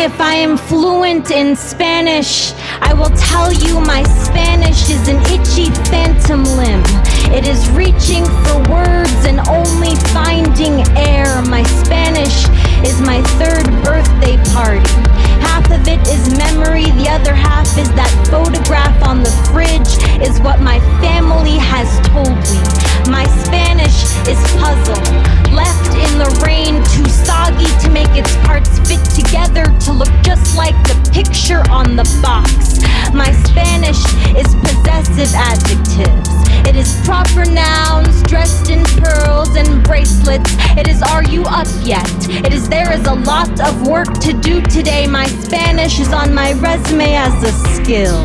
if I am fluent in Spanish, I will tell you my Spanish is an itchy phantom limb. It is reaching for words and only finding air. My Spanish is my third birthday party. Half of it is memory, the other half is that photograph on the fridge, is what my family has told me. My Spanish is puzzle, left in the rain, too soggy to make its parts fit together to look just like the picture on the box. My Spanish is possessive adjectives. It is proper nouns dressed in pearls and bracelets. It is, are you up yet? It is, there is a lot of work to do today. My Spanish is on my resume as a skill.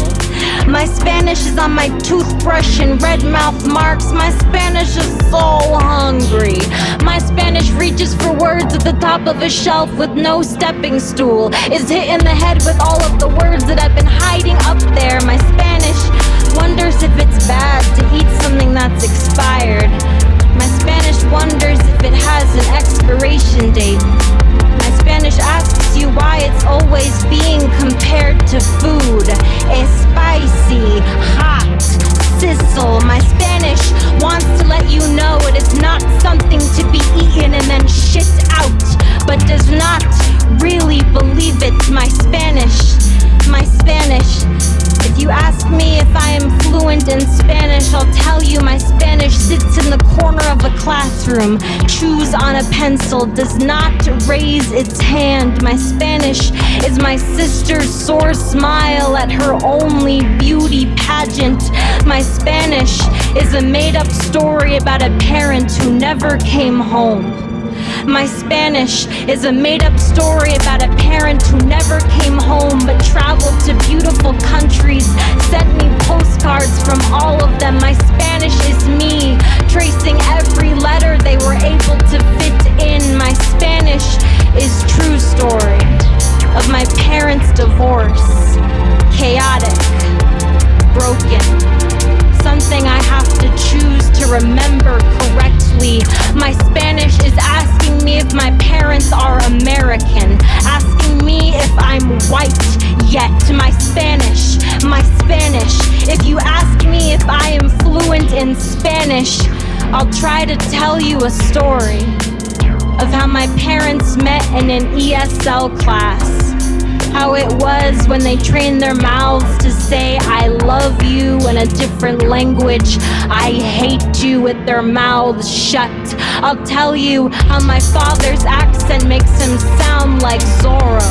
My Spanish is on my toothbrush and red mouth marks. My Spanish is so hungry. My Spanish reaches for words at the top of a shelf with no stepping stool. Is hit in the head with all of the words that I've been hiding up there. My Spanish wonders if it's bad to eat something that's expired. My Spanish wonders if it has an expiration date. My Spanish asks you why it's always being compared to food. Spicy, hot, sizzle. My Spanish wants to let you know it is not something to be eaten and then shit out, but does not really believe it. My Spanish. If you ask me if I am fluent in Spanish, I'll tell you my Spanish sits in the corner of a classroom, chews on a pencil, does not raise its hand. My Spanish is my sister's sore smile at her only beauty pageant. My Spanish is a made-up story about a parent who never came home. My Spanish is a made-up story about a parent who never came home but traveled to beautiful countries, sent me postcards from all of them. My Spanish is me, tracing every letter they were able to fit in. My Spanish is true story of my parents' divorce. Chaotic, broken, something I have to choose to remember correctly. My Spanish is asking me if my parents are American, asking me if I'm white yet. My Spanish. If you ask me if I am fluent in Spanish, I'll try to tell you a story of how my parents met in an ESL class. How it was when they trained their mouths to say I love you in a different language, I hate you, with their mouths shut. I'll tell you how my father's accent makes him sound like Zorro.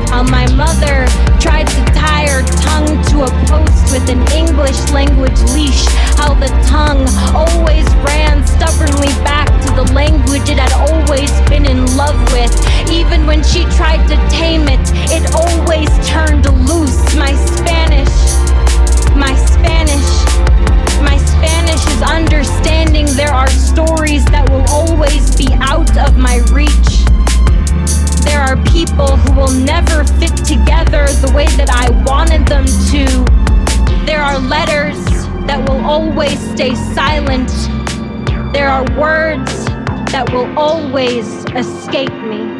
How my mother tried to tie her tongue to a post with an English language leash. How the tongue always ran stubbornly back to the language it had always been in love with. Even when she tried to tame it, it always turned loose. My Spanish is understanding there are stories that will always be out of my reach. There are people who will never fit together the way that I wanted them to. There are letters that will always stay silent. There are words that will always escape me.